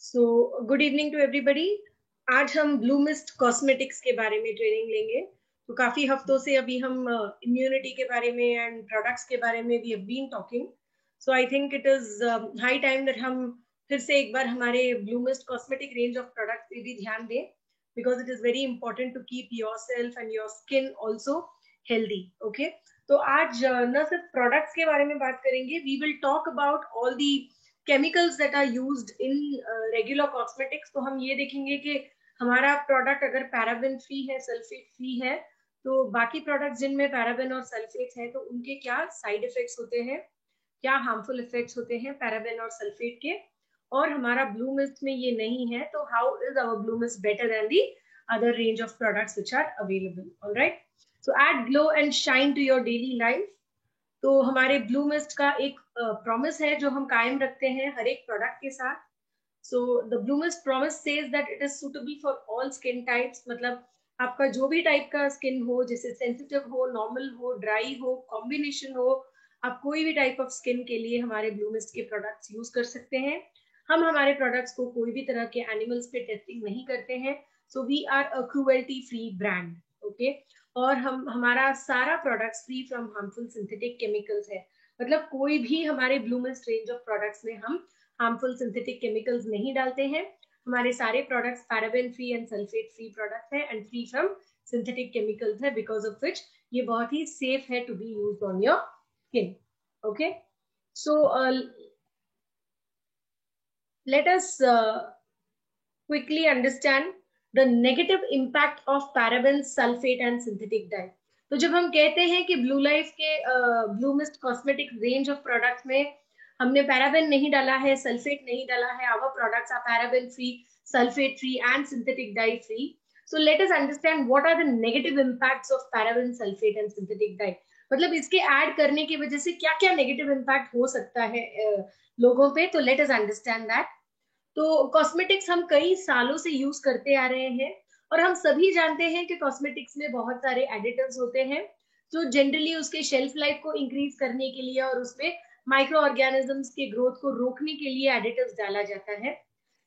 So good evening to everybody. आज हम blue mist cosmetics के बारे में ट्रेनिंग लेंगे। तो काफी हफ्तों से अभी हम इम्यूनिटी के बारे में एंड प्रोडक्ट्स के बारे में we have been talking. So I think it is high time that हम फिर से एक बार हमारे Bloomist cosmetic range of products पे भी ध्यान दें, because it is very important to keep yourself and your skin also healthy. Okay, तो आज न सिर्फ प्रोडक्ट्स के बारे में बात करेंगे, we will talk about all the chemicals that are used in regular cosmetics. तो हम ये देखेंगे कि हमारा प्रोडक्ट अगर पैराबेन फ्री है, सल्फेट फ्री है, तो बाकी प्रोडक्ट्स जिनमें पैराबेन और सल्फेट है तो उनके क्या साइड इफेक्ट्स होते हैं, क्या हार्मफुल इफेक्ट्स होते हैं पैराबेन और सल्फेट के। और हमारा ब्लू मिस्ट में ये नहीं है, तो how is our Bloomist better than the other range of products which are available. All right, so add glow and shine to your daily life. तो हमारे ब्लू मिस्ट का एक प्रॉमिस है जो हम कायम रखते हैं हर एक प्रोडक्ट के साथ। So the blue mist promise says that it is suitable for all skin types. मतलब आपका जो भी टाइप का स्किन हो, जैसे सेंसिटिव हो, नॉर्मल हो, ड्राई हो, कॉम्बिनेशन हो, आप कोई भी टाइप ऑफ स्किन के लिए हमारे ब्लू मिस्ट के प्रोडक्ट्स यूज कर सकते हैं। हम हमारे प्रोडक्ट्स को कोई भी तरह के एनिमल्स पे टेस्टिंग नहीं करते हैं। So we are a cruelty free brand. Okay, और हम हमारा सारा products free from harmful synthetic chemicals है। मतलब कोई भी हमारे Bloomist range of products में हम हार्मफुल सिंथेटिक केमिकल्स नहीं डालते हैं। हमारे सारे products paraben free and sulphate free product है and free from synthetic chemicals है, बिकॉज ऑफ विच ये बहुत ही सेफ है to be used on your skin. Okay, so let us quickly understand the negative impact of parabens, sulfate and synthetic dye. तो जब हम कहते हैं कि ब्लू लाइफ के blue mist cosmetic range of products में हमने पैराबेन नहीं डाला है, सल्फेट नहीं डाला है, our products are paraben free, sulphate free and synthetic dye free. So let us understand what are the negative impacts of paraben, sulfate and synthetic dye. मतलब इसके ऐड करने की वजह से क्या क्या नेगेटिव इम्पैक्ट हो सकता है लोगों पे, तो लेट अस अंडरस्टैंड दैट. तो कॉस्मेटिक्स हम कई सालों से यूज करते आ रहे हैं और हम सभी जानते हैं कि कॉस्मेटिक्स में बहुत सारे एडिटिव्स होते हैं जो जनरली उसके शेल्फ लाइफ को इंक्रीज करने के लिए और उसमें माइक्रो ऑर्गेनिजम्स के ग्रोथ को रोकने के लिए एडिटिव्स डाला जाता है.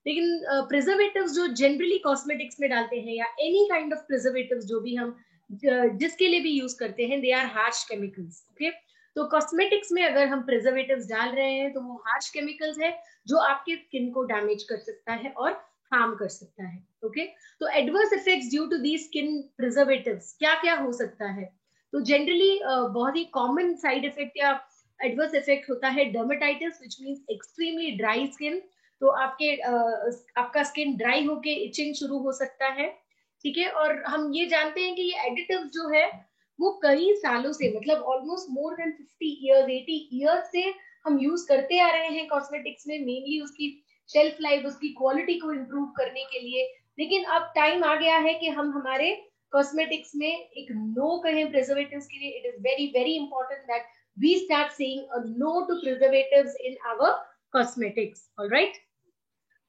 लेकिन प्रिजर्वेटिव्स जो जनरली कॉस्मेटिक्स में डालते हैं या एनी काइंड ऑफ प्रिजर्वेटिव्स जो भी हम जिसके लिए भी यूज करते हैं, they are harsh chemicals. Okay, तो कॉस्मेटिक्स में अगर हम प्रिजर्वेटिव्स डाल रहे हैं तो वो हार्श केमिकल्स है जो आपके स्किन को डैमेज कर सकता है और हार्म कर सकता है. ओके, तो adverse effects due to the skin preservatives क्या क्या हो सकता है. तो जनरली बहुत ही कॉमन साइड इफेक्ट या एडवर्स इफेक्ट होता है dermatitis, which means extremely dry skin. तो आपका स्किन ड्राई होके इचिंग शुरू हो सकता है. ठीक है, और हम ये जानते हैं कि ये एडिटिव जो है वो कई सालों से, मतलब almost more than 50 years 80 years से हम यूज करते आ रहे हैं कॉस्मेटिक्स में, मेनली उसकी शेल्फ लाइफ, उसकी क्वालिटी को इम्प्रूव करने के लिए. लेकिन अब टाइम आ गया है कि हम हमारे कॉस्मेटिक्स में एक नो कहें प्रिजर्वेटिव्स के लिए. It is very very important that we start saying a no to preservatives in our cosmetics. Alright,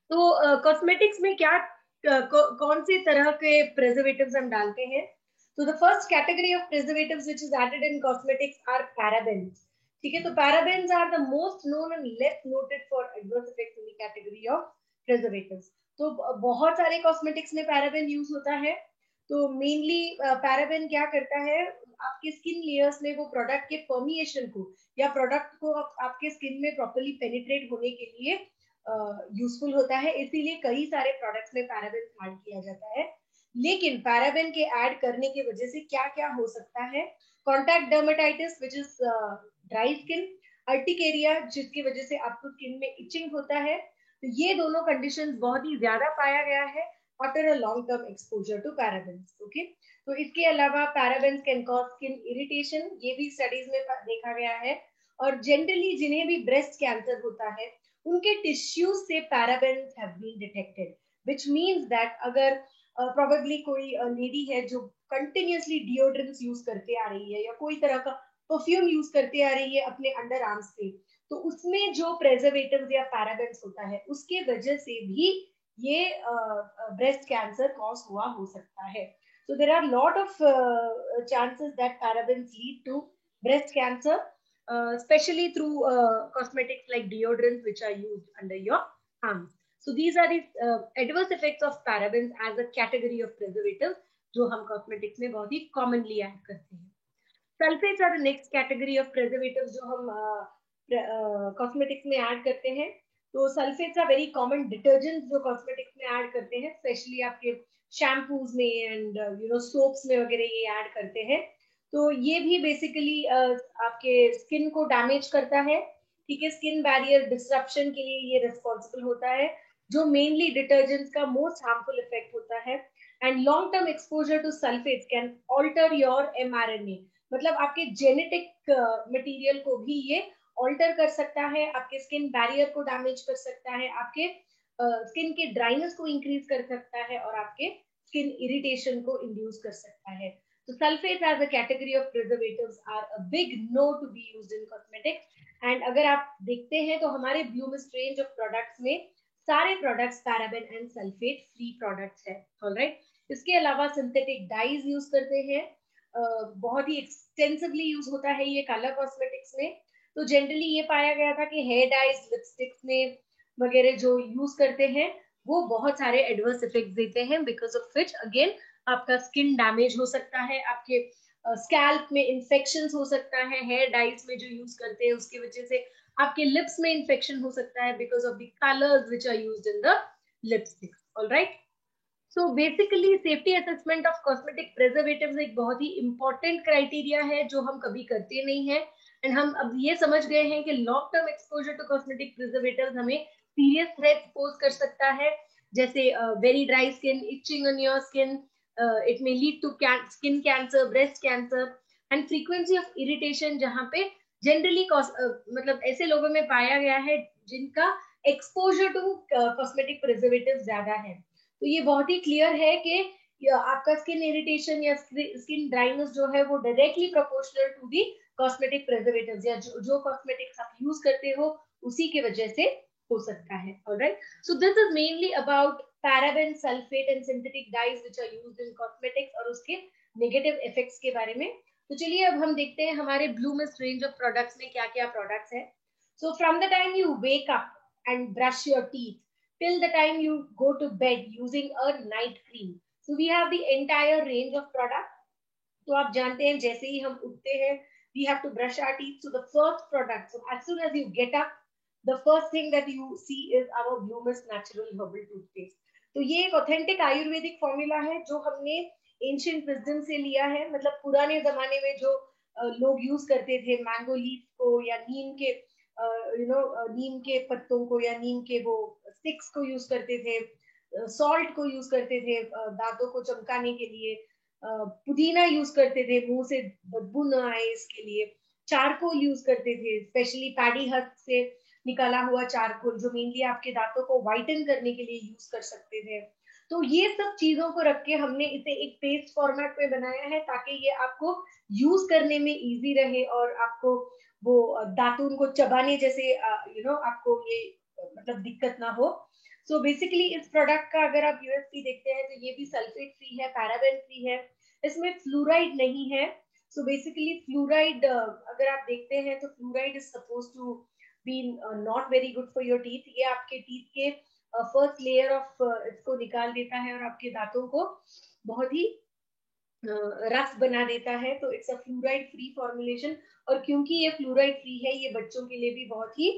तो कॉस्मेटिक्स में क्या कौन से तरह के प्रिजर्वेटिव्स हम डालते हैं. तो the first category of preservatives which is added in cosmetics are parabens. ठीक है, तो parabens are the most known and less noted for adverse effects in the category of preservatives. तो बहुत सारे कॉस्मेटिक्स में पैराबेन यूज होता है. तो मेनली पैराबेन क्या करता है, आपके स्किन लेयर्स में वो प्रोडक्ट के परमिएशन को या प्रोडक्ट को आपके स्किन में प्रॉपर्ली पेनिट्रेट होने के लिए यूजफुल होता है. इसीलिए कई सारे प्रोडक्ट्स में पैराबेन ऐड किया जाता है. लेकिन पैराबेन के ऐड करने की वजह से क्या क्या हो सकता है. Contact dermatitis which is dry skin, urticaria जिसकी वजह से आपको स्किन में इचिंग होता है. तो ये दोनों कंडीशंस बहुत ही ज्यादा पाया गया है after a long term exposure to parabens. Okay, तो इसके अलावा parabens can cause skin irritation, ये भी स्टडीज में देखा गया है. और जनरली जिन्हें भी ब्रेस्ट कैंसर होता है उनके टिश्यूज से parabens have been detected, which means that अगर प्रोबेबली कोई लेडी है जो कंटिन्यूअसली डिओड्रेंट्स यूज करते आ रही है या कोई तरह का परफ्यूम यूज करते आ रही है अपने अंडर आर्म्स पे, तो उसमें जो प्रेजर्वेटिव्स या पैराबेन्स होता है उसके वजह से भी ये ब्रेस्ट कैंसर कॉज हुआ हो सकता है. So there are lot of chances that parabens lead to breast cancer, especially through cosmetics like deodorants which are used under your arms. So these are the adverse effects of parabens as a category of preservatives जो हम cosmetics में बहुत ही commonly add करते हैं. Sulphates are the next category of preservatives जो हम cosmetics में add करते हैं. तो sulphates are very common detergents जो कॉस्मेटिक्स में ऐड करते हैं, स्पेशली आपके शैम्पूज में एंड सोप्स में वगैरह ये ऐड करते हैं. तो ये भी बेसिकली आपके स्किन को डैमेज करता है. ठीक है, स्किन बैरियर डिस्ट्रप्शन के लिए ये रिस्पॉन्सिबल होता है, जो मेनली डिटर्जेंट्स का मोस्ट हार्मफुल इफेक्ट होता है. And long term exposure to sulphates can alter your mRNA, मतलब आपके जेनेटिक मटेरियल को भी ये ऑल्टर कर सकता है, आपके स्किन बैरियर को डैमेज कर सकता है, आपके स्किन के ड्राइनेस को इंक्रीज कर सकता है और आपके स्किन इरिटेशन को इंड्यूस कर सकता है. तो sulphates as a category of preservatives are a big no to be used in cosmetics. And अगर आप देखते हैं तो हमारे ब्लूमिस्ट रेंज ऑफ प्रोडक्ट्स में सारे products paraben and sulphate free products है. ऑलराइट, इसके अलावा सिंथेटिक डाइज यूज करते हैं, बहुत ही एक्सटेंसिवली यूज होता है ये कलर कॉस्मेटिक्स में. तो जनरली ये पाया गया था कि हेयर डाइज लिपस्टिक्स में वगैरह जो यूज करते हैं वो बहुत सारे एडवर्स इफेक्ट्स देते हैं, बिकॉज ऑफ विच अगेन आपका स्किन डैमेज हो सकता है, आपके स्कैल्प में इन्फेक्शन हो सकता है. हेयर डाइज में जो यूज करते हैं उसकी वजह से आपके लिप्स में इन्फेक्शन हो सकता है because of the colours which are used in the lipsticks. Alright, so basically safety assessment of cosmetic preservatives एक बहुत ही इंपॉर्टेंट क्राइटेरिया है जो हम कभी करते नहीं है. एंड हम अब ये समझ गए हैं कि long term exposure to cosmetic preservatives हमें सीरियस थ्रेट पोज कर सकता है, जैसे very dry skin, itching on your skin, it may lead to skin cancer, breast cancer and frequency of irritation, जहाँ पे जनरली मतलब ऐसे लोगों में पाया गया है जिनका एक्सपोजर टू कॉस्मेटिक प्रिजर्वेटिव ज्यादा है. तो ये बहुत ही क्लियर है कि आपका स्किन इरिटेशन या स्किन ड्राइनेस जो है वो directly proportional to the cosmetic preservatives या जो कॉस्मेटिक्स आप यूज करते हो उसी के वजह से हो सकता है. Alright, so this is mainly about paraben, sulphate and synthetic dyes which are used in cosmetics और उसके नेगेटिव इफेक्ट्स के बारे में. तो चलिए अब हम देखते हैं हमारे Bloomist range of products में क्या क्या प्रोडक्ट्स है. So from the time you wake up and brush your teeth till the time you go to bed using a night cream. So we have the entire range of product. तो आप जानते हैं जैसे ही हम उठते हैं we have to brush our teeth. So the first product, so as soon as you get up, the first thing that you see is our Blue Mist Natural Herbal Toothpaste. तो ये एक ऑथेंटिक आयुर्वेदिक फॉर्मूला है जो हमने ancient wisdom से लिया है. मतलब पुराने जमाने में जो लोग यूज करते थे मैंगो लीफ को या नीम के नीम के पत्तों को या नीम के वो स्टिक्स को यूज करते थे, सॉल्ट को यूज करते थे दांतों को चमकाने के लिए, पुदीना यूज करते थे मुंह से बदबू न आए इसके लिए, चारकोल यूज करते थे, स्पेशली पैडी हस्क से निकाला हुआ चारकोल जो मेनली आपके दांतों को व्हाइटन करने के लिए यूज कर सकते थे. तो ये सब चीजों को रख के हमने इसे एक पेस्ट फॉर्मेट में बनाया है ताकि ये आपको यूज करने में इजी रहे और आपको वो दातून को चबाने जैसे आपको ये मतलब दिक्कत ना हो. सो बेसिकली इस प्रोडक्ट का अगर आप यूएसपी देखते हैं तो ये भी सल्फेट फ्री है, पैराबेन फ्री है, इसमें फ्लूराइड नहीं है. सो बेसिकली फ्लूराइड अगर आप देखते हैं तो fluoride is suppose to be not very good for your teeth. ये आपके टीथ के फर्स्ट लेयर ऑफ इसको निकाल देता है और आपके दांतों को बहुत ही रफ बना देता है. तो it's a fluoride free formulation और क्योंकि ये फ्लूराइड फ्री है ये बच्चों के लिए भी बहुत ही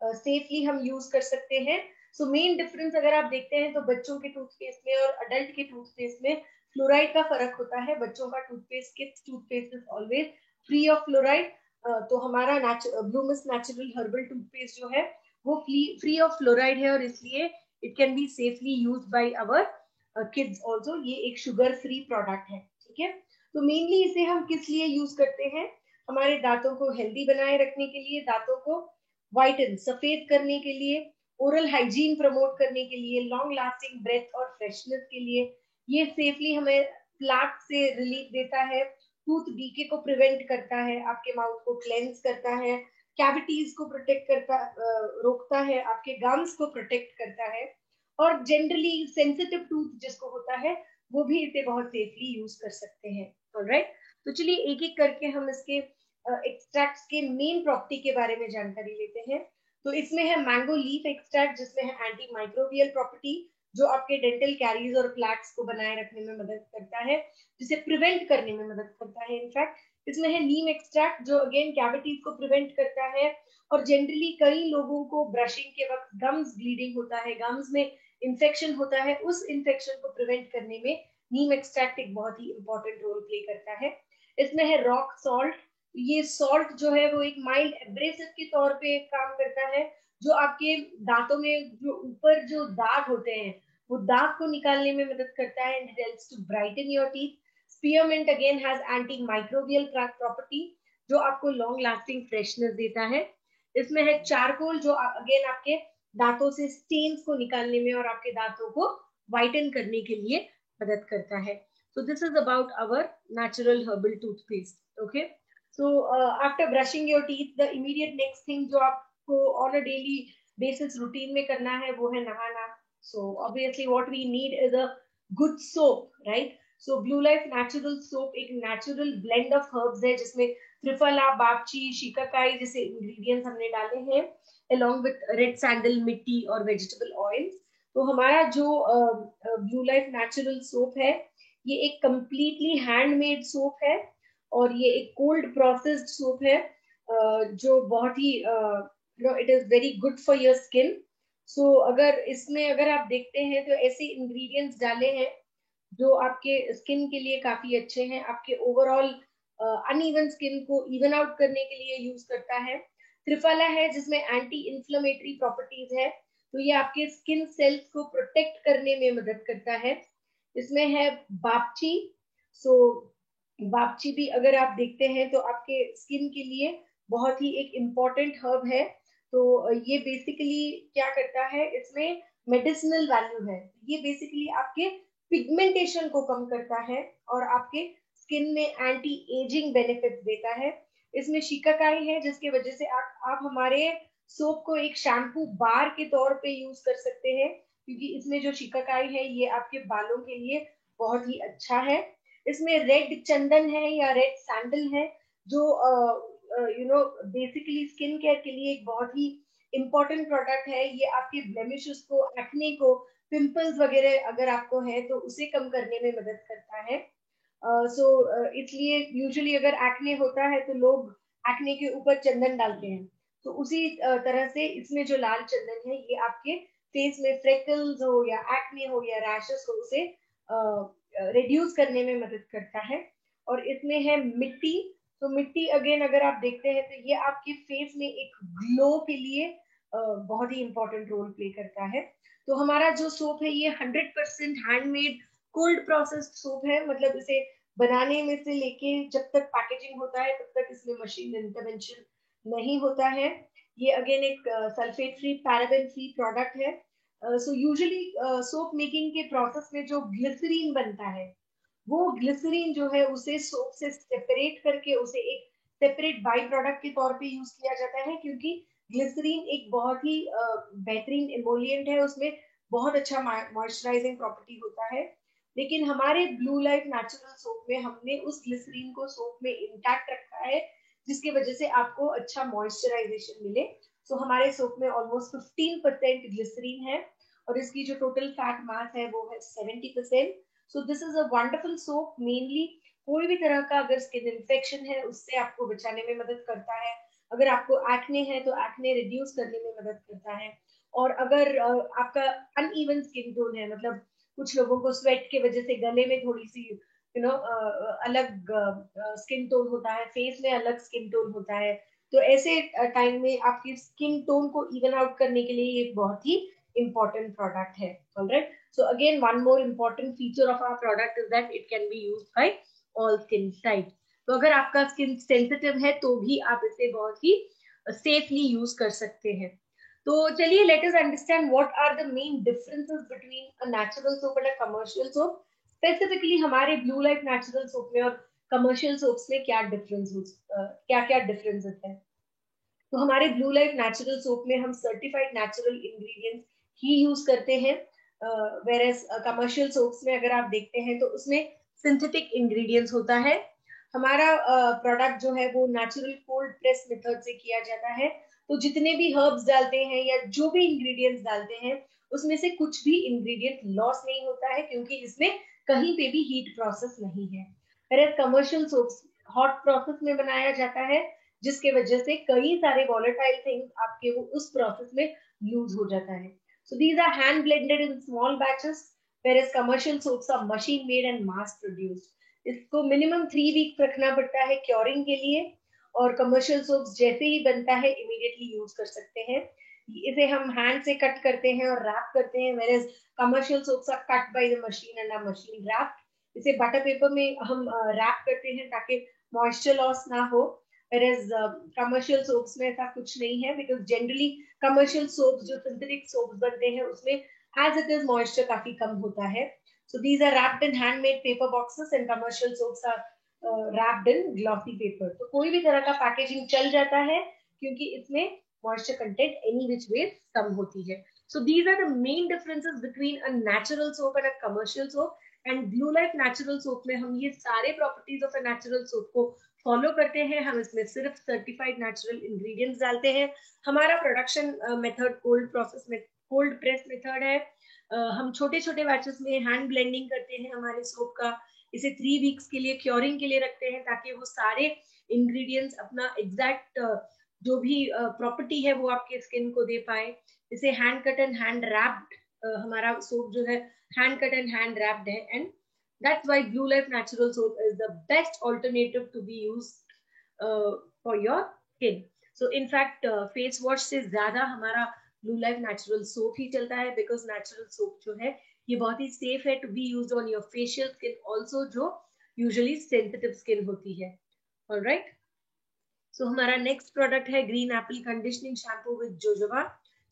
सेफली हम यूज कर सकते हैं. सो मेन डिफरेंस अगर आप देखते हैं तो बच्चों के टूथपेस्ट में और अडल्ट के टूथपेस्ट में फ्लोराइड का फर्क होता है. बच्चों का toothpaste kids toothpaste is always free of fluoride. तो हमारा Bloomist natural herbal toothpaste जो है वो फ्री ऑफ फ्लोराइड है और इसलिए it can be safely use by our kids also. ये एक शुगर फ्री प्रोडक्ट है. ठीक है, तो मेनली इसे हम किस लिए यूज करते हैं? हमारे दांतों को हेल्दी बनाए रखने के लिए, दांतों को व्हाइटन सफेद करने के लिए, ओरल हाइजीन प्रमोट करने के लिए, लॉन्ग लास्टिंग ब्रेथ और फ्रेशनेस के लिए. ये सेफली हमें प्लाक से रिलीफ देता है, टूथ डीके को प्रिवेंट करता है, आपके माउथ को क्लेंस करता है, कैविटीज को प्रोटेक्ट करता रोकता है, आपके गम्स को प्रोटेक्ट करता है और जनरली सेंसिटिव टूथ जिसको होता है वो भी इसे बहुत सेफली यूज कर सकते हैं. ऑलराइट, तो चलिए एक एक करके हम इसके एक्सट्रैक्ट्स के मेन प्रॉपर्टी के बारे में जानकारी लेते हैं. तो इसमें है मैंगो लीफ एक्सट्रैक्ट, जिसमें है एंटी माइक्रोबियल प्रॉपर्टी, जो आपके डेंटल कैरीज और प्लैक्स को बनाए रखने में मदद करता है, जिसे प्रिवेंट करने में मदद करता है। इनफैक्ट इसमें है नीम एक्सट्रैक्ट, जो अगेन कैविटीज को प्रिवेंट करता है। और जनरली कई लोगों को ब्रशिंग के वक्त गम्स ब्लीडिंग होता है, गम्स में इन्फेक्शन होता है, उस इन्फेक्शन को प्रिवेंट करने में नीम एक्सट्रैक्ट एक बहुत ही इंपॉर्टेंट रोल प्ले करता है। इसमें है रॉक सॉल्ट। ये सॉल्ट जो है वो एक माइल्ड एब्रेसिव के तौर पे काम करता है, जो आपके दांतों में जो ऊपर जो दाग होते हैं वो दाग को निकालने में मदद करता है, and it helps to brighten your teeth. Spearmint again has anti microbial property, जो आपको लॉन्ग लास्टिंग फ्रेशनेस देता है। इसमें है चारकोल, जो अगेन आपके दांतों से स्टेन्स को निकालने में और आपके दांतों को वाइटन करने के लिए मदद करता है। So this is about our natural herbal toothpaste. Okay. So after brushing your teeth, the immediate next thing जो आपको on a daily basis routine में करना है वो है नहाना. So obviously what we need is a good soap, right? So Blue Life Natural Soap एक natural blend of herbs है, जिसमें त्रिफला, बापची, शिकाकाई जैसे ingredients हमने डाले हैं, along with red sandal, मिट्टी और vegetable oils. तो हमारा जो Blue Life Natural Soap है, ये एक कंप्लीटली हैंडमेड सोप है, और ये एक कोल्ड प्रोसेस्ड सोप है, जो बहुत ही it is very good for your skin. So अगर आप देखते हैं तो ऐसे इंग्रेडिएंट्स डाले हैं जो आपके स्किन के लिए काफी अच्छे हैं, आपके ओवरऑल अनइवन स्किन को इवन आउट करने के लिए यूज करता है। त्रिफला है जिसमें एंटी इंफ्लेमेटरी प्रॉपर्टीज है, तो ये आपके स्किन सेल्स को प्रोटेक्ट करने में मदद करता है। इसमें है बापची। सो बापची भी अगर आप देखते हैं तो आपके स्किन के लिए बहुत ही एक इम्पॉर्टेंट हर्ब है। तो ये बेसिकली क्या करता है, इसमें मेडिसिनल वैल्यू है। ये बेसिकली आपके पिगमेंटेशन को कम करता है और आपके स्किन में एंटी एजिंग बेनिफिट्स देता है। इसमें शिकाकाई है, जिसकी वजह से आप हमारे सोप को एक शैम्पू बार के तौर पे यूज कर सकते हैं, क्योंकि इसमें जो शिकाकाई है ये आपके बालों के लिए बहुत ही अच्छा है। इसमें रेड चंदन है या रेड सैंडल है, जो बेसिकली स्किन केयर के लिए एक बहुत ही इंपॉर्टेंट प्रोडक्ट है। ये आपके ब्लेमिशेस को, एक्ने को, पिंपल्स वगैरह अगर आपको है तो उसे कम करने में मदद करता है। इसलिए यूजुअली अगर एक्ने होता है तो लोग एक्ने के ऊपर चंदन डालते हैं, तो उसी तरह से इसमें जो लाल चंदन है ये आपके फेस में फ्रेकल्स हो या एक्ने हो या रैशेस हो उसे रिड्यूस करने में मदद करता है। और इसमें है मिट्टी। तो मिट्टी अगेन अगर आप देखते हैं तो ये आपके फेस में एक ग्लो के लिए बहुत ही इंपॉर्टेंट रोल प्ले करता है। तो हमारा जो सोप है ये 100% हैंडमेड कोल्ड प्रोसेस्ड सोप है, मतलब इसे बनाने में से लेके जब तक पैकेजिंग होता है तब तक इसमें मशीन इंटरवेंशन नहीं होता है। ये अगेन एक sulphate free, paraben free product है। सो यूजुअली सोप मेकिंग के प्रोसेस में जो ग्लिसरीन बनता है, वो ग्लिसरीन जो है उसे सोप से सेपरेट करके उसे एक सेपरेट बाई प्रोडक्ट के तौर पे यूज किया जाता है, क्योंकि ग्लिसरीन एक बहुत ही बेहतरीन इमोलिएंट है, उसमें बहुत अच्छा मॉइस्चराइजिंग प्रॉपर्टी होता है। लेकिन हमारे ब्लू लाइफ नेचुरल सोप में हमने उस ग्लिसरीन को सोप में इंटैक्ट रखा है, जिसकी वजह से आपको अच्छा मॉइस्चराइजेशन मिले। सो हमारे सोप में ऑलमोस्ट 15% ग्लिसरीन है, और इसकी जो टोटल फैट मास है वो है 70%। सो this is a wonderful soap. Mainly कोई भी तरह का अगर स्किन इन्फेक्शन है उससे आपको बचाने में मदद करता है, अगर आपको एक्ने है तो एक्ने रिड्यूस करने में मदद करता है, और अगर आपका अनइवन स्किन टोन है, मतलब कुछ लोगों को स्वेट के वजह से गले में थोड़ी सी अलग स्किन टोन होता है, फेस में अलग स्किन टोन होता है, तो ऐसे टाइम में आपकी स्किन टोन को इवन आउट करने के लिए ये बहुत ही important product है। Alright. So again, one more important feature of our product is that it can be used by all skin types. तो अगर आपका स्किन सेंसिटिव है तो भी आप इसे बहुत ही सेफली यूज कर सकते हैं। तो चलिए let us understand what are the main differences between a natural soap and a commercial soap. Specifically हमारे ब्लू लाइफ नेचुरल सोप में और कमर्शियल सोप्स में क्या क्या डिफरेंसेस है। तो हमारे ब्लू लाइफ नेचुरल सोप में हम सर्टिफाइड नेचुरल इंग्रेडिएंट्स ही यूज करते हैं, वेरएज कमर्शियल सोप्स में अगर आप देखते हैं तो उसमें सिंथेटिक इंग्रेडिएंट्स होता है। हमारा प्रोडक्ट जो है वो नेचुरल कोल्ड प्रेस मेथड से किया जाता है, तो जितने भी हर्ब्स डालते हैं या जो भी इंग्रेडिएंट्स डालते हैं उसमें से कुछ भी इंग्रेडिएंट लॉस नहीं होता है, क्योंकि इसमें कहीं पे भी हीट प्रोसेस नहीं है। पर कमर्शियल सोप्स हॉट प्रोसेस में बनाया जाता है, जिसके वजह से कई सारे वॉलेटाइल थिंग्स आपके वो उस प्रोसेस में यूज हो जाता है। So these are hand blended in small batches, whereas commercial soaps are machine made and mass produced। इसको मिनिमम 3 वीक रखना पड़ता है क्योरिंग के लिए, और कमर्शियल सोप्स जैसे ही बनता है इमीडिएटली यूज कर सकते हैं। इसे हम हैंड से कट करते हैं और रैप करते हैं, whereas commercial soaps are cut by the machine and are machine wrapped। इसे बटर पेपर में हम रैप करते हैं ताकि मॉइस्चर लॉस ना हो, whereas कमर्शियल सोप्स में ऐसा कुछ नहीं है, बिकॉज जनरली कमर्शियल सोप्स जो सिंथेटिक सोप्स बनते हैं उसमें as it is moisture काफी कम होता है। So these are wrapped in handmade paper boxes and commercial soaps are wrapped in glossy paper। तो कोई भी तरह का पैकेजिंग चल जाता है, क्योंकि इसमें moisture content any which way कम होती है। So these are the main differences between a natural soap and a commercial soap। And Blue Life natural soap में हम ये सारे properties of a natural soap को फॉलो करते हैं। हम इसमें सिर्फ सर्टिफाइड नेचुरल इंग्रेडिएंट्स डालते हैं। हमारा प्रोडक्शन मेथड कोल्ड प्रोसेस में कोल्ड प्रेस मेथड है। हम छोटे छोटे बैचेस में हैंड ब्लेंडिंग करते हैं हमारे सोप का। इसे 3 वीक्स के लिए क्योरिंग के लिए रखते हैं, ताकि वो सारे इंग्रेडिएंट्स अपना एग्जैक्ट जो भी प्रॉपर्टी है वो आपके स्किन को दे पाए। इसे hand cut and hand wrapped, हमारा सोप जो है hand cut and hand wrapped है, and that's why Blue life natural soap is the best alternative to be used for your skin. So in fact face wash से ज्यादा हमारा Blue life natural soap ही चलता है, because natural soap जो है ये बहुत ही सेफ है to be used on your facial skin also, जो यूजुअली सेंसिटिव स्किन होती है। ऑलराइट, सो हमारा नेक्स्ट प्रोडक्ट है green Apple conditioning shampoo with jojoba.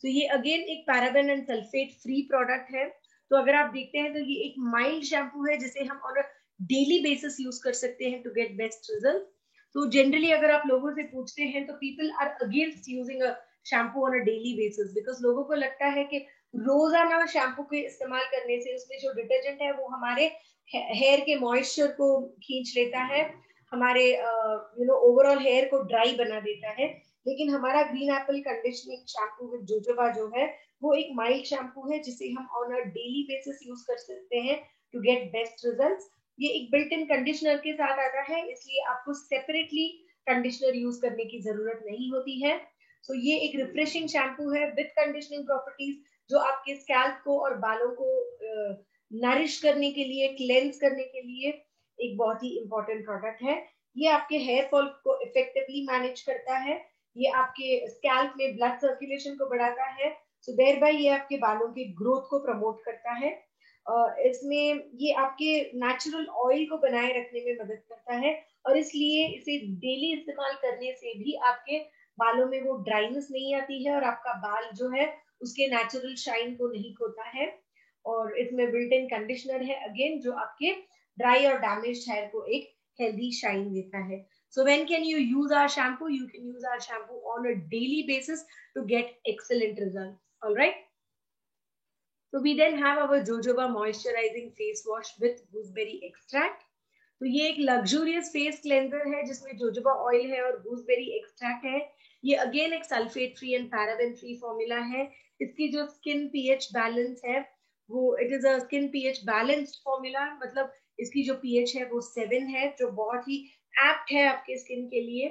तो ये अगेन एक paraben and sulphate free product है। तो अगर आप देखते हैं तो ये एक माइल्ड शैम्पू है जिसे हम on a daily basis use कर सकते हैं टू गेट बेस्ट रिजल्ट। तो जनरली अगर आप लोगों से पूछते हैं तो people are against using a shampoo on a daily basis, because लोगों को लगता है कि रोजाना शैम्पू के इस्तेमाल करने से उसमें जो डिटर्जेंट है वो हमारे हेयर के मॉइस्चर को खींच लेता है, हमारे ओवरऑल हेयर को ड्राई बना देता है। लेकिन हमारा green Apple conditioning shampoo with jojoba जो है वो एक माइल्ड शैम्पू है जिसे हम on a daily basis use कर सकते हैं टू गेट बेस्ट रिजल्ट्स। ये एक बिल्ट इन कंडीशनर के साथ आता है, इसलिए आपको सेपरेटली कंडीशनर यूज करने की जरूरत नहीं होती है। सो ये एक रिफ्रेशिंग शैम्पू है विद कंडीशनिंग प्रॉपर्टीज, जो आपके स्कैल्प को और बालों को नरिश करने के लिए, क्लेंस करने के लिए एक बहुत ही इंपॉर्टेंट प्रोडक्ट है। ये आपके हेयर फॉल को इफेक्टिवली मैनेज करता है, ये आपके स्कैल्प में ब्लड सर्कुलेशन को बढ़ाता है, सो देयर बाय ये आपके बालों के ग्रोथ को प्रमोट करता है। इसमें ये आपके नेचुरल ऑयल को बनाए रखने में मदद करता है, और इसलिए इसे डेली इस्तेमाल करने से भी आपके बालों में वो ड्राइनेस नहीं आती है और आपका बाल जो है उसके नेचुरल शाइन को नहीं खोता है। और इसमें बिल्ट इन कंडीशनर है अगेन, जो आपके ड्राई और डैमेज हेयर को एक हेल्दी शाइन देता है। So when can you use our shampoo? You can use our shampoo on a daily basis to get excellent results. All right. So we then have our jojoba moisturizing face wash with gooseberry extract। तो ये एक luxurious face cleanser है जिसमें jojoba oil है और gooseberry extract है। ये again एक sulphate free and paraben free formula है। इसकी जो स्किन पीएच बैलेंस है वो it is a skin pH balanced formula, मतलब इसकी जो पीएच है वो 7 है, जो बहुत ही एप्ट है आपके स्किन के लिए।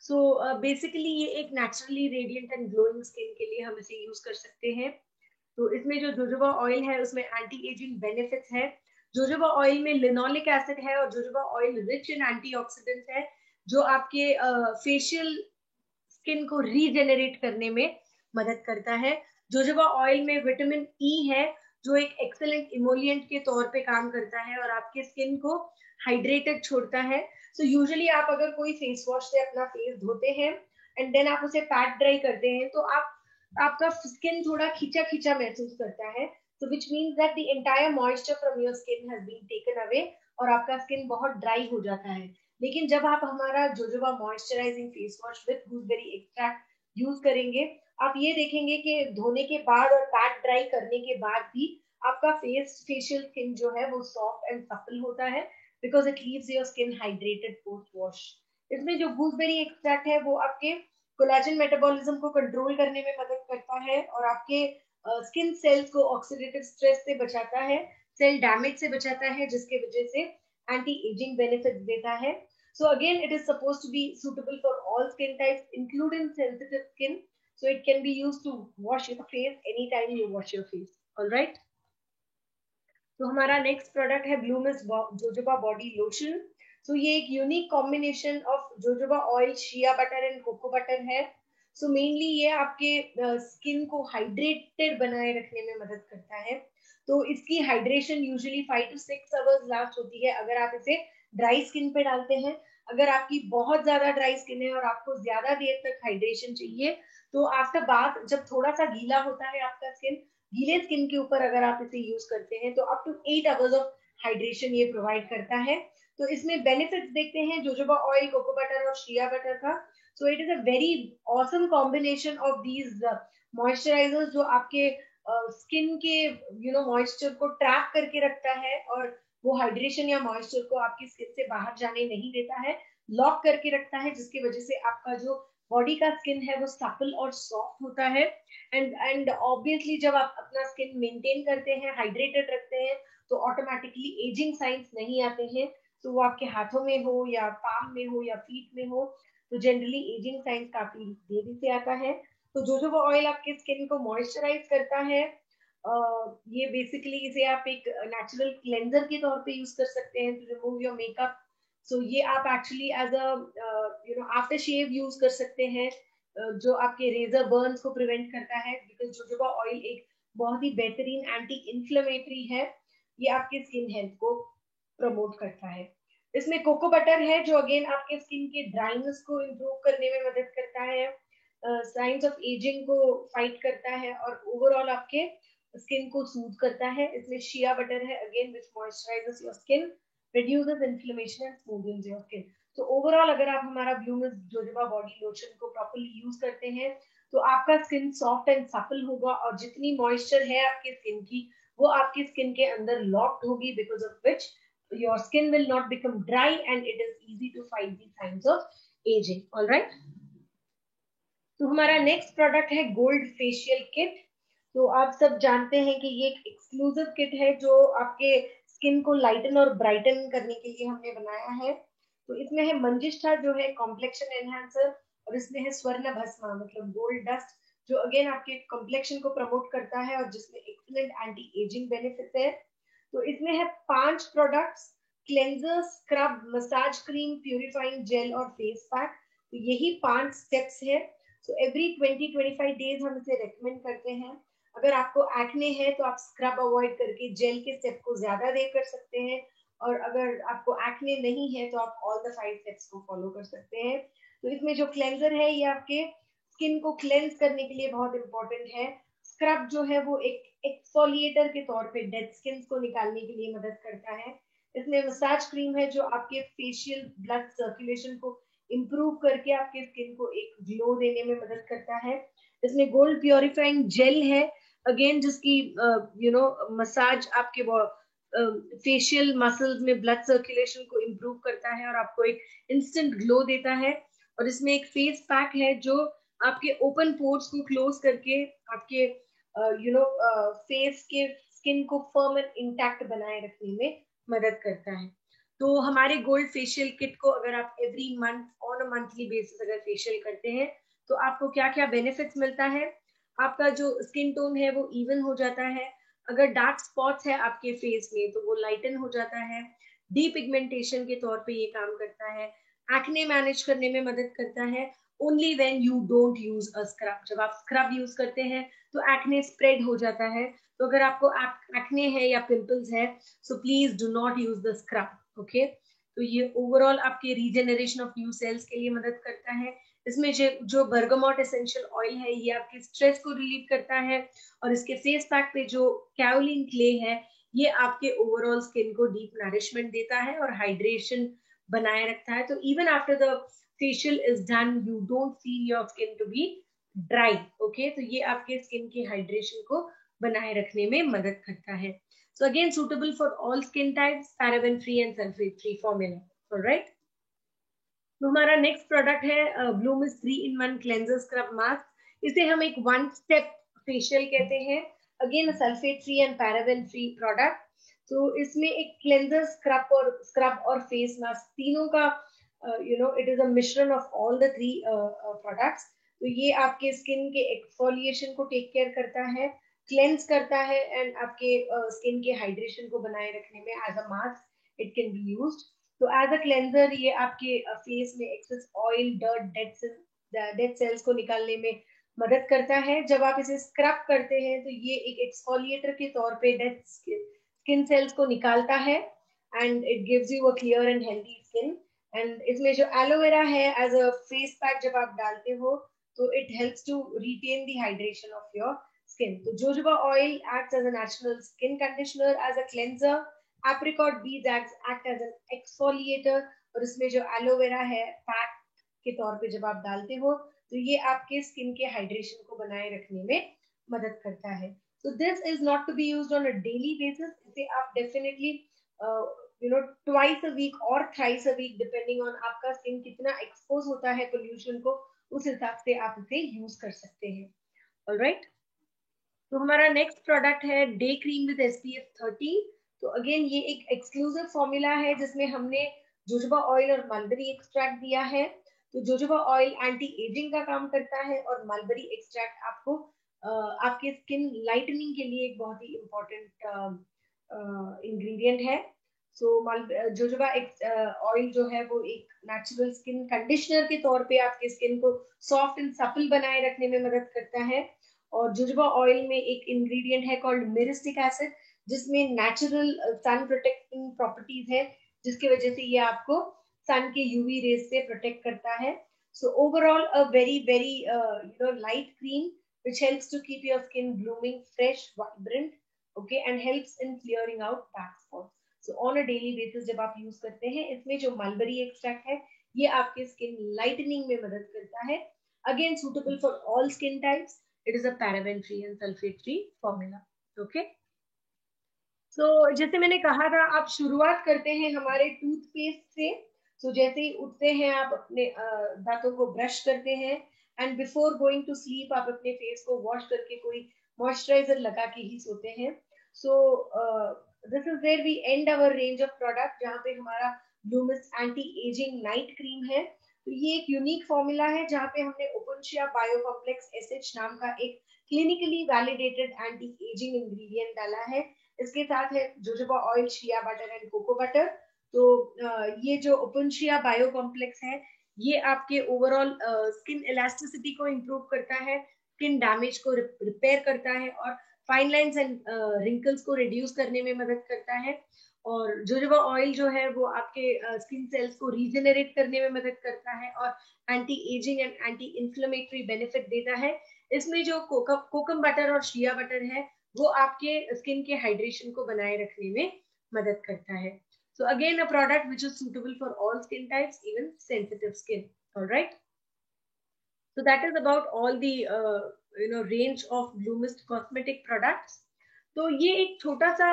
सो बेसिकली ये एक naturally radiant and glowing skin के लिए हम इसे यूज कर सकते हैं। तो इसमें जो जोजोबा ऑयल है उसमें एंटी एजिंग बेनिफिट्स है। जोजोबा ऑयल में लिनोलिक एसिड है और jojoba oil rich in antioxidants है, जो आपके फेशियल स्किन को रीजेनरेट करने में मदद करता है। जोजोबा ऑयल में विटामिन ई है, जो एक एक्सेलेंट इमोलिएंट के तौर पे काम करता है और आपके स्किन को हाइड्रेटेड छोड़ता है। सो यूजुअली आप अगर कोई फेस वॉश से अपना फेस धोते हैं एंड देन आप उसे पैट ड्राई करते हैं तो आपका स्किन थोड़ा खींचा खींचा महसूस करता है, so which means that the entire moisture from your skin has been taken away और आपका स्किन बहुत ड्राई हो जाता है। लेकिन जब आप हमारा jojoba moisturising face wash with gooseberry extract use करेंगे, आप ये देखेंगे कि धोने के बाद और पैट ड्राई करने के बाद भी आपका फेशियल स्किन जो है वो सॉफ्ट एंड सपल होता है, because it leaves your skin hydrated post wash. इसमें जो गूसबेरी एक्सट्रैक्ट है वो आपके कोलेजन मेटाबॉलिज्म को कंट्रोल करने में मदद करता है और आपके स्किन सेल्स को ऑक्सीडेटिव स्ट्रेस से बचाता है, सेल डैमेज से बचाता है, जिसके वजह से एंटी एजिंग बेनिफिट्स देता है. So again, it is supposed to be suitable for all skin types, including sensitive skin. So it can be used to wash your face anytime you wash your face. All right. तो हमारा next product है ब्लूमिस्ट jojoba body lotion. तो ये एक unique combination of jojoba oil, shea butter and cocoa butter है. So mainly ये आपके skin को हाइड्रेटेड बनाए रखने में मदद करता है. तो इसकी hydration usually 5 to 6 hours last होती है अगर आप इसे ड्राई स्किन पे डालते हैं. अगर आपकी बहुत ज्यादा ड्राई स्किन है और आपको ज्यादा देर तक हाइड्रेशन चाहिए, तो आफ्टर बाथ जब थोड़ा सा गीला होता है आपका स्किन, गीले स्किन के ऊपर अगर आप इसे यूज करते हैं तो up to 8 hours of hydration ये प्रोवाइड करता है. तो इसमें बेनिफिट्स देखते हैं जोजोबा ऑयल, कोको बटर और शिया बटर का. So it is a very awesome combination of these moisturisers जो आपके स्किन के मॉइस्चर को ट्रैप करके रखता है और वो हाइड्रेशन या मॉइस्चर को आपकी स्किन से बाहर जाने नहीं देता है, लॉक करके रखता है, जिसकी वजह से आपका जो बॉडी का स्किन है वो सपल और सॉफ्ट होता है. एंड ऑब्वियसली जब आप अपना स्किन मेंटेन करते हैं, हाइड्रेटेड रखते हैं, तो ऑटोमेटिकली एजिंग साइंस नहीं आते हैं. तो वो आपके हाथों में हो या पाम में हो या फीट में हो, तो जनरली एजिंग साइंस काफी देरी से आता है. तो जोजोबा ऑयल आपके स्किन को मॉइस्चराइज करता है. ये बेसिकली इसे आप एक नेचुरल क्लेंजर के तौर पे यूज कर सकते हैं to remove your makeup. So ये आप actually as a aftershave use कर सकते हैं, जो आपके रेजर बर्न्स को प्रिवेंट करता है, बिकॉज जोजोबा ऑयल एक बहुत ही बेहतरीन एंटी इन्फ्लेमेटरी है. ये आपके स्किन हेल्थ को प्रमोट करता है. इसमें कोको बटर है जो अगेन आपके स्किन के ड्राइनेस को इम्प्रूव करने में मदद करता है, साइंस ऑफ एजिंग को फाइट करता है और ओवरऑल आपके स्किन को सूद करता है. इसमें शिया बटर है again which moisturises your skin, reduces inflammation and smoothens your skin. तो ओवरऑल अगर आप हमारा ब्लूमिस्ट जोजोबा बॉडी लोशन को प्रॉपर्ली यूज करते हैं तो आपका स्किन सॉफ्ट एंड सपल होगा और जितनी मॉइस्चर है आपके स्किन की वो आपकी स्किन के अंदर लॉक्ड होगी, because of which your skin will not become dry and it is easy to fight the science of ageing. Alright. तो हमारा नेक्स्ट प्रोडक्ट है गोल्ड फेशियल किट. तो आप सब जानते हैं कि ये एक एक्सक्लूसिव किट है जो आपके स्किन को लाइटन और ब्राइटन करने के लिए हमने बनाया है. तो इसमें है मंजिष्ठा जो है कॉम्प्लेक्शन एनहांसर, और इसमें है स्वर्ण भस्मा मतलब गोल्ड डस्ट जो अगेन आपके कॉम्प्लेक्शन को प्रमोट करता है और जिसमें एक्सीलेंट एंटी एजिंग बेनिफिट है. तो इसमें है 5 products: cleanser, scrub, massage cream, purifying gel और फेस पैक. तो यही 5 स्टेप्स है. सो एवरी 20-25 डेज हम इसे रेकमेंड करते हैं. अगर आपको एक्ने है तो आप स्क्रब अवॉइड करके जेल के स्टेप को ज्यादा देर कर सकते हैं, और अगर आपको एक्ने नहीं है तो आप ऑल द 5 स्टेप्स को फॉलो कर सकते हैं. तो इसमें जो क्लेंजर है ये आपके स्किन को क्लेंस करने के लिए बहुत इंपॉर्टेंट है. स्क्रब जो है वो एक एक्सफोलिएटर के तौर पे डेड स्किन को निकालने के लिए मदद करता है. इसमें मसाज क्रीम है जो आपके फेशियल ब्लड सर्कुलेशन को इम्प्रूव करके आपके स्किन को एक ग्लो देने में मदद करता है. इसमें गोल्ड प्योरिफाइंग जेल है अगेन जिसकी मसाज आपके फेशियल मसल्स में ब्लड सर्कुलेशन को इम्प्रूव करता है और आपको एक इंस्टेंट ग्लो देता है. और इसमें एक फेस पैक है जो आपके ओपन पोर्स को क्लोज करके आपके फेस के स्किन को फर्म एंड इंटैक्ट बनाए रखने में मदद करता है. तो हमारे गोल्ड फेशियल किट को अगर आप every month on a monthly basis अगर फेशियल करते हैं तो आपको क्या क्या बेनिफिट्स मिलता है. आपका जो स्किन टोन है वो इवन हो जाता है. अगर डार्क स्पॉट्स है आपके फेस में तो वो लाइटन हो जाता है. डीपिगमेंटेशन के तौर पे ये काम करता है. एक्ने मैनेज करने में मदद करता है. Only when you don't use a scrub. जब आप स्क्रब यूज करते हैं तो एक्ने स्प्रेड हो जाता है. तो अगर आपको एक्ने है या पिंपल्स है so please do not use the scrub. Okay. तो ये ओवरऑल आपके रीजेनरेशन ऑफ न्यू सेल्स के लिए मदद करता है. इसमें जो बर्गामोट एसेंशियल ऑयल है ये आपके स्ट्रेस को रिलीव करता है, और इसके फेस पैक पे जो काओलिन क्ले है ये आपके ओवरऑल स्किन को डीप नरिशमेंट देता है और हाइड्रेशन बनाए रखता है. तो even after the facial is done you don't feel your skin to be dry. Okay. तो ये आपके स्किन की हाइड्रेशन को बनाए रखने में मदद करता है. So again, suitable for all skin types, paraben free and sulfate free formula. All right. तो हमारा नेक्स्ट प्रोडक्ट है blue mist 3-in-1 cleanser scrub mask. इसे हम एक वन स्टेप फेशियल कहते हैं। Again sulphate free and paraben free product. तो इसमें एक क्लेंजर स्क्रब और फेस मास्क तीनों का इट इज अ मिश्रण of all the three products. तो ये आपके स्किन के एक्सफोलिएशन को टेक केयर करता है, क्लेंस करता है एंड आपके स्किन के हाइड्रेशन को बनाए रखने में as a mask it can be used. तो एज अ क्लेंजर ये आपके फेस में excess oil, dirt, dead cells को निकालने में मदद करता है। जब आप इसे स्क्रब करते हैं तो ये एक एक्सफोलिएटर के तौर पे डेड स्किन सेल्स को निकालता है and it gives you a clear and healthy skin. And इसमें जो एलोवेरा है एज अ फेस पैक जब आप डालते हो तो it helps to retain the hydration of your skin. तो jojoba oil acts as a natural skin conditioner, as a cleanser. Apricot बीज एक्ट एज एन एक्सफोलिएटर। और इसमें जो एलोवेरा है पैक के तौर पे जब आप डालते हो तो ये आपके स्किन के हाइड्रेशन को बनाए रखने में मदद करता है। So this is not to be used on a daily basis. इसे आप definitely twice a week or thrice a week depending on आपका स्किन कितना एक्सपोज होता है पोल्यूशन को, उस हिसाब से आप इसे यूज कर सकते हैं। ऑलराइट, तो हमारा नेक्स्ट प्रोडक्ट है डे क्रीम विद SPF 30। तो अगेन ये एक एक्सक्लूसिव फॉर्मूला है जिसमें हमने जोजोबा ऑयल और मलबेरी एक्सट्रैक्ट दिया है। तो जोजोबा ऑयल एंटी एजिंग का काम करता है और मलबेरी एक्सट्रैक्ट आपको आपके स्किन लाइटनिंग के लिए एक बहुत ही इम्पोर्टेंट इंग्रेडिएंट है। सो जोजोबा ऑयल जो है वो एक नेचुरल स्किन कंडीशनर के तौर पे आपके स्किन को सॉफ्ट एंड सपल बनाए रखने में मदद करता है। और जोजोबा ऑयल में एक इंग्रेडिएंट है कॉल्ड मिरिस्टिक एसिड जिसमें नेचुरल सन प्रोटेक्टिंग प्रॉपर्टीज है, जिसकी वजह से ये आपको सन के यूवी रेज से प्रोटेक्ट करता है। So overall a very very light cream which helps to keep your skin blooming, fresh, vibrant, okay, and helps in clearing out dark spots. So on a daily basis जब आप use करते हैं इसमें जो mulberry extract है ये आपके skin lightening में मदद करता है। Again suitable for all skin types. It is a paraben free and sulphate free formula. Okay, तो जैसे मैंने कहा था आप शुरुआत करते हैं हमारे टूथपेस्ट से। तो जैसे ही उठते हैं आप अपने दांतों को ब्रश करते हैं and before going to sleep आप अपने फेस को वॉश करके कोई मॉइस्चराइजर लगा के ही सोते हैं। So this is where we end our range of product जहाँ पे हमारा Bloomist anti ageing night cream है। तो ये एक यूनिक फॉर्मूला है जहाँ पे हमने ओपनशिया बायो कॉम्प्लेक्स एसएच नाम का एक clinically validated anti ageing ingredient डाला है। इसके साथ है jojoba oil, shea butter and cocoa butter. तो ये जो ओपनशिया बायो कॉम्प्लेक्स है ये आपके ओवरऑल स्किन इलास्टिसिटी को इम्प्रूव करता है, स्किन डैमेज को रिपेयर करता है और फाइन लाइंस एंड रिंकल्स को रिड्यूस करने में मदद करता है। और जोजोबा ऑयल जो है वो आपके स्किन सेल्स को रीजेनरेट करने में मदद करता है और anti ageing and anti inflammatory benefit देता है। इसमें जो कोकम बटर और शिया बटर है वो आपके स्किन के हाइड्रेशन को बनाए रखने में मदद करता है। So again, a product which is suitable for all skin types, even sensitive skin. All right. So that is about all the range of Bloomist cosmetic products. तो ये एक छोटा सा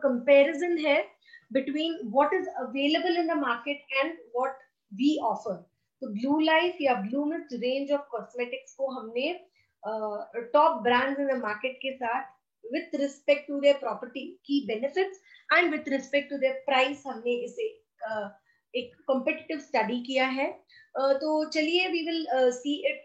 comparison है between what is available in the market and what we offer. तो Blue Life या Bloomist range of cosmetics को हमने top brands in the market के साथ with respect to their property key benefits and with respect to their price हमने इसे एक competitive study किया है। तो चलिए वी विल सी इट,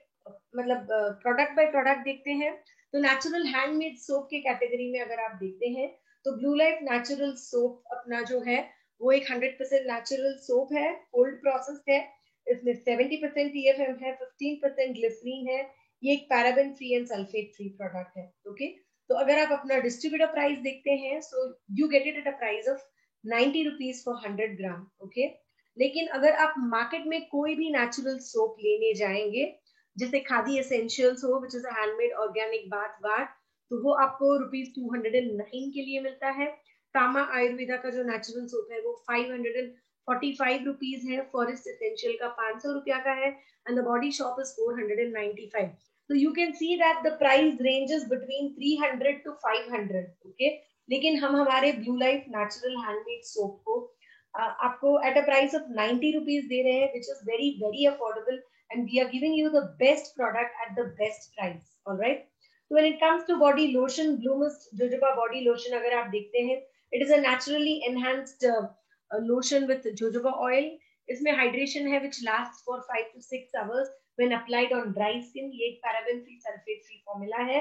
मतलब प्रोडक्ट बाय प्रोडक्ट देखते हैं। तो नेचुरल हैंडमेड सोप के कैटेगरी में अगर आप देखते हैं तो ब्लू लाइफ नेचुरल सोप अपना जो है वो एक 100% नेचुरल सोप है, कोल्ड प्रोसेस है। इसमें 70% TFM है, 15% ग्लिसरीन है। ये एक paraben free and sulphate free product है। ओके, तो अगर आप अपना डिस्ट्रीब्यूटर प्राइस देखते हैं so you get it eight a price of 90 rupees for 100 gram. Okay, लेकिन अगर आप मार्केट में कोई भी नेचुरल सोप लेने जाएंगे जैसे खादी एसेंशियल्स हो which is a handmade organic bath bar, तो वो आपको ₹209 के लिए मिलता है। कामा आयुर्वेदा का जो नेचुरल सोप है वो 545 रुपीज है। फॉरेस्ट एसेंशियल का 500 रुपया का है and the body shop is 495। तो you can see that the price ranges between 300 to 500। Okay, लेकिन हम हमारे blue life natural handmade soap को आपको at a price of 90 rupees दे रहे हैं, which is very very affordable, and we are giving you the best product at the best price. Alright. So when it comes to body lotion, Bloomist Jojoba body lotion अगर आप देखते हैं, it is a naturally enhanced lotion with jojoba oil. इसमें hydration है which lasts for 5 to 6 hours when applied on dry skin. ये एक paraben free sulfate free formula है.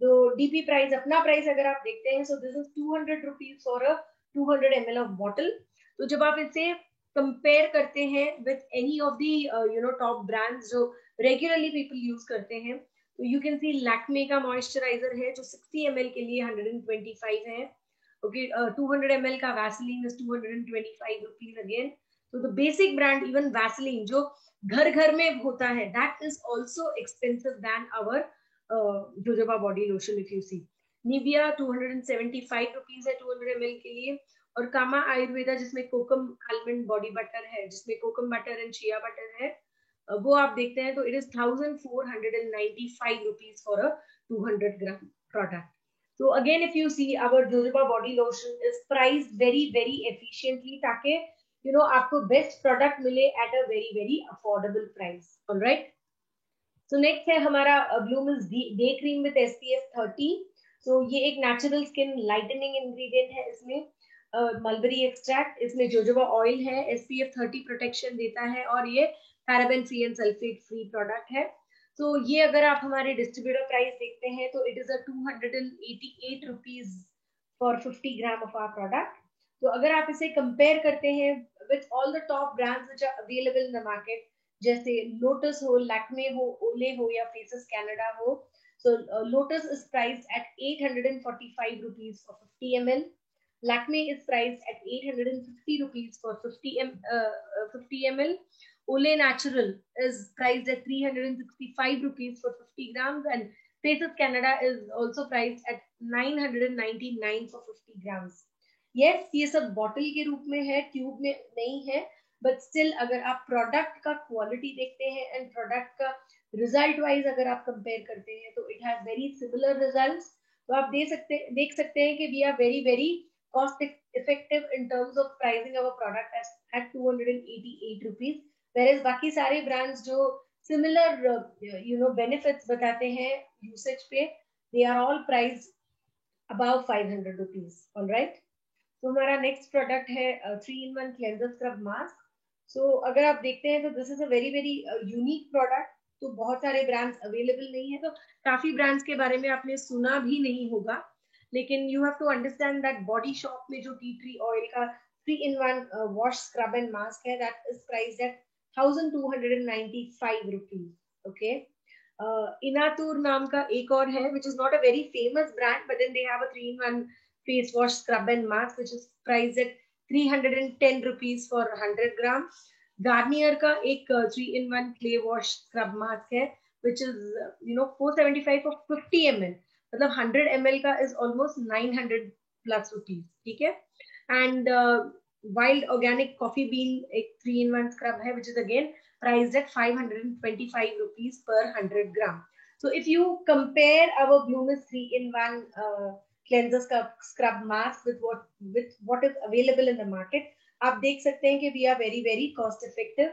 तो DP प्राइस, अपना प्राइस अगर आप देखते हैं, so this is 200 rupees for a 200 ml of bottle. तो जब आप इसे कंपेयर करते हैं with any of the top brands जो regularly people use करते हैं, तो यू कैन सी लैक्मे का मॉइस्चराइजर है जो 60 ml के लिए 125 है. ओके, 200 ml का वैसलीन इज 225 रुपीज अगेन. तो the basic brand, even Vaseline जो घर घर में होता है, that is also expensive than our jojoba body lotion. If you see, Nivea 275 rupees है 200 ml के लिए. और कामा आयुर्वेदा जिसमें कोकम आलमंड बॉडी बटर है, जिसमें कोकम बटर एंड चिया बटर है, वो आप देखते हैं तो it is 1495 rupees for a 200 gram product. So again, if you see, our Jojoba body lotion is priced very very efficiently ताकि आपको बेस्ट प्रोडक्ट मिले at a very very affordable price. All right. So next है हमारा Bloomist Day Cream with SPF 30. So ये एक natural skin lightening ingredient है. इसमें mulberry extract, इसमें जोजोबा ऑयल है, SPF 30 प्रोटेक्शन देता है, और ये paraben free and sulphate free product है. तो ये अगर आप हमारे डिस्ट्रीब्यूटर प्राइस देखते हैं तो it is a 288 rupees for 50 gram of our product. तो अगर आप इसे कंपेयर करते हैं with all the top brands which are available in the market, जैसे लोटस हो, लैक्मे हो, ओले हो या फेसेस कैनेडा हो. So Lotus is priced at 845 rupees for 50 ml. Lakme is priced at 850 rupees for 50 ml. Olay Natural is priced at 365 rupees for 50 grams, and Faces Canada is also priced at 999 for 50 grams. Yes, ये सब bottle के रूप में है, tube में नहीं है, but still अगर आप प्रोडक्ट का क्वालिटी देखते हैं एंड प्रोडक्ट का रिजल्ट वाइज अगर आप कंपेयर करते हैं तो it has very similar results. तो आप देख सकते हैं कि we are very very cost effective in terms of pricing our product at 288 rupees, whereas बाकी सारे brands जो similar benefits बताते हैं usage पे, they are all priced above 500 rupees. All right. तो हमारा next product है 3-in-1 cleanser scrub mask. So अगर आप देखते हैं तो this is a very very unique product. तो बहुत सारे brands available नहीं है, तो काफी brands के बारे में आपने सुना भी नहीं होगा, लेकिन you have to understand that body shop में जो टी ट्री ऑयल का 3-in-1 wash scrub and mask है, that is priced at 1295 rupees. Okay. Inatur नाम का एक और है which is not a very famous brand, but then they have a 3-in-1 face wash scrub and mask which is priced at 310 rupees for 100 gram. Garnier का एक 3-in-1 clay wash scrub mask है which is 475 for 50 ml. मतलब 100 ml का is almost 900 plus rupees. ठीक है. And wild organic coffee bean एक 3-in-1 scrub है which is again priced at 525 rupees per 100 gram. So if you compare our Bloomist 3-in-1 cleanser scrub mask with what is available in the market, आप देख सकते हैं कि we are very very cost effective.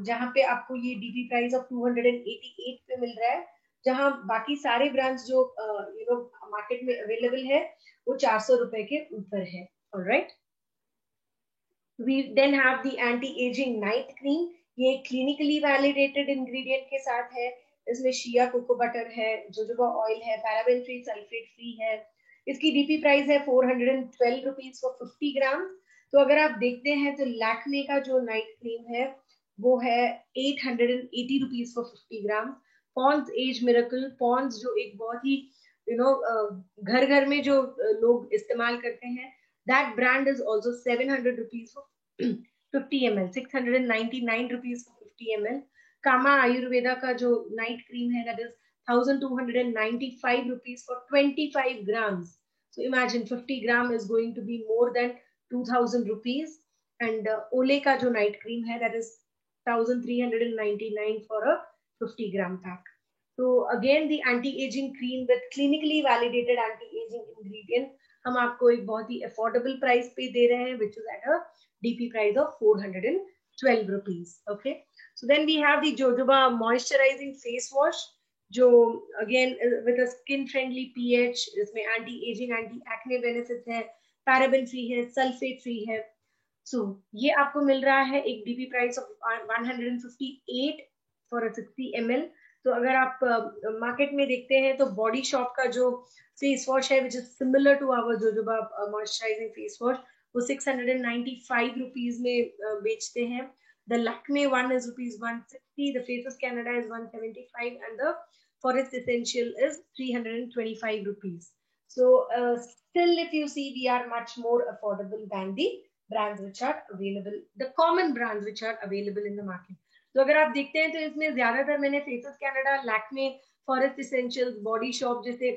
जहां पे आपको ये DP price of 288 पे मिल रहा है, जहां बाकी सारे ब्रांड्स जो मार्केट में अवेलेबल है वो 400 रुपए के ऊपर है. Alright. We then have the anti ageing night cream. ये क्लिनिकली वैलिडेटेड इंग्रेडिएंट के साथ है. इसमें शिया कोको बटर है, जोजोबा ऑयल है, पैराबेन फ्री सल्फेट फ्री है. इसकी डीपी प्राइस है 412 रुपीज फॉर 50 ग्राम. तो अगर आप देखते हैं तो लैक्मे का जो नाइट क्रीम है वो है 880 rupees for 50 gram. Pond's Age Miracle, Pond's जो एक बहुत ही घर घर में जो लोग इस्तेमाल करते हैं, that brand is also 700 rupees for 50 ml, 699 rupees for 50 ml. कामा आयुर्वेदा का जो नाइट क्रीम है that is 1295 rupees for 25 grams. So imagine 50 gram is going to be more than 2000 rupees. And Olay ka jo night cream hai that is 1399 for a 50 gram pack. So again the anti-aging cream with clinically validated anti-aging ingredient हम आपको एक बहुत ही affordable price पे दे रहे हैं which is at a DP price of 412 rupees. Okay. So then we have the Jojoba moisturizing face wash, जो again with a skin friendly pH, इसमें anti aging anti acne benefits है, paraben free है, sulfate free है. So ये आपको मिल रहा है एक DP price of 158 for a 60 ml. तो अगर आप मार्केट में देखते हैं तो बॉडी शॉप का जो फेस वॉश है which is similar to our jojoba moisturising face wash, वो 695 रुपीज में बेचते हैं. The Lakme one is rupees 160, the Faces Canada is 175, and the Forest Essential is 325 rupees. So still, if you see, we are much more affordable than the brands which are available, the common brands which are available in the market. तो अगर आप देखते हैं तो इसमें ज्यादातर मैंने faces Canada, Lakme, forest essentials, body shop जैसे